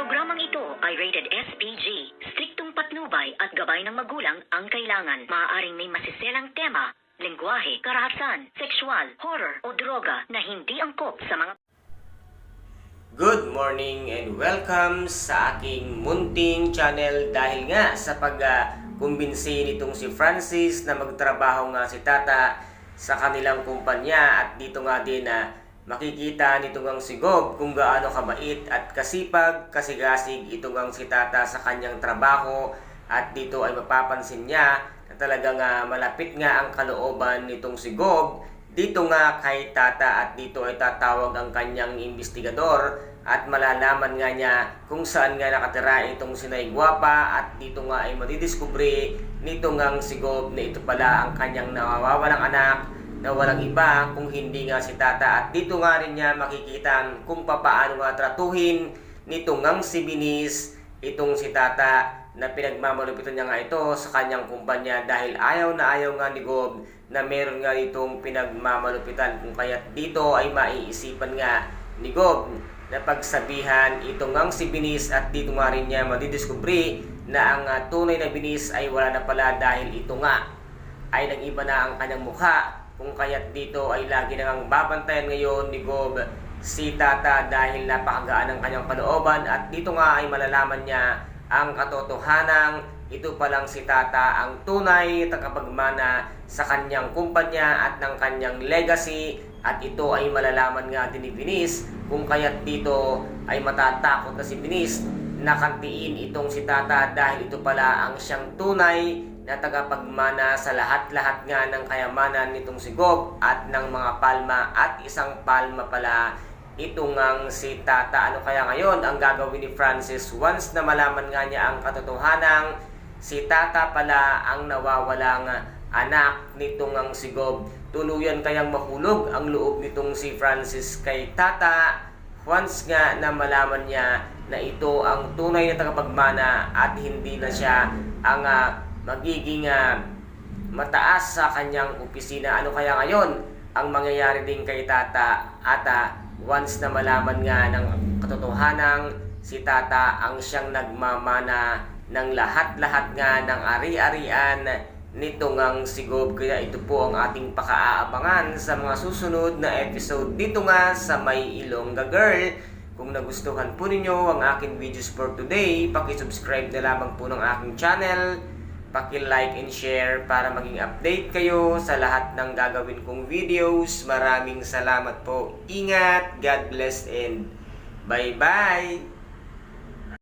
Programang ito ay rated SPG. Striktong patnubay at gabay ng magulang ang kailangan. Maaaring may masiselang tema, lengguwahe, karahasan, sexual, horror o droga na hindi angkop sa mga... Good morning and welcome sa aking munting channel dahil nga sa pagkumbinsi nitong si Francis na magtrabaho nga si Tata sa kanilang kumpanya at dito nga din na makikita nito ngang si Gob kung gaano kabait at kasipag, kasigasig ito ngang si Tata sa kanyang trabaho at dito ay mapapansin niya na talagang malapit nga ang kalooban nitong si Gob dito nga kay Tata at dito ay tatawag ang kanyang investigador at malalaman nga niya kung saan nga nakatira itong sinay Guapa at dito nga ay madidiskubre nito ngang si Gob na ito pala ang kanyang nawawalang anak na walang iba kung hindi nga si Tata at dito nga rin niya makikita kung papaano nga tratuhin nito ngang si Binis itong si Tata na pinagmamalupitan niya nga ito sa kanyang kumpanya dahil ayaw nga ni Gob na meron nga itong pinagmamalupitan kung kaya't dito ay maiisipan nga ni Gob na pagsabihan itong ngang si Binis at dito nga rin niya madidiskubre na ang tunay na Binis ay wala na pala dahil ito nga ay nag-iba na ang kanyang mukha kung kaya't dito ay lagi nang babantayan ngayon ni Gob si Tata dahil napakagaan ng kanyang kalooban at dito nga ay malalaman niya ang katotohanang ito palang si Tata ang tunay na tagapagmana sa kanyang kumpanya at ng kanyang legacy at ito ay malalaman nga din ni Binis kung kaya't dito ay matatakot na si Binis na kantiin itong si Tata dahil ito pala ang siyang tunay na tagapagmana sa lahat-lahat nga ng kayamanan nitong si Gob at ng mga palma at isang palma pala ito ngang si Tata. Ano kaya ngayon ang gagawin ni Francis once na malaman nga niya ang katotohanang si Tata pala ang nawawalang anak nitong ngang si Gob? Tuluyan kayang mahulog ang loob nitong si Francis kay Tata once nga na malaman niya na ito ang tunay na tagapagmana at hindi na siya ang magiging mataas sa kanyang opisina. Ano kaya ngayon ang mangyayari din kay Tata at once na malaman nga ng katotohanang si Tata ang siyang nagmamana ng lahat-lahat nga ng ari-arian nito ngang si Gob. Kaya ito po ang ating pakaabangan sa mga susunod na episode dito nga sa May Ilongga Girl. Kung nagustuhan po ninyo ang aking videos for today, paki-subscribe na lamang po ng aking channel, paki-like and share para maging update kayo sa lahat ng gagawin kong videos. Maraming salamat po. Ingat, God bless and bye-bye!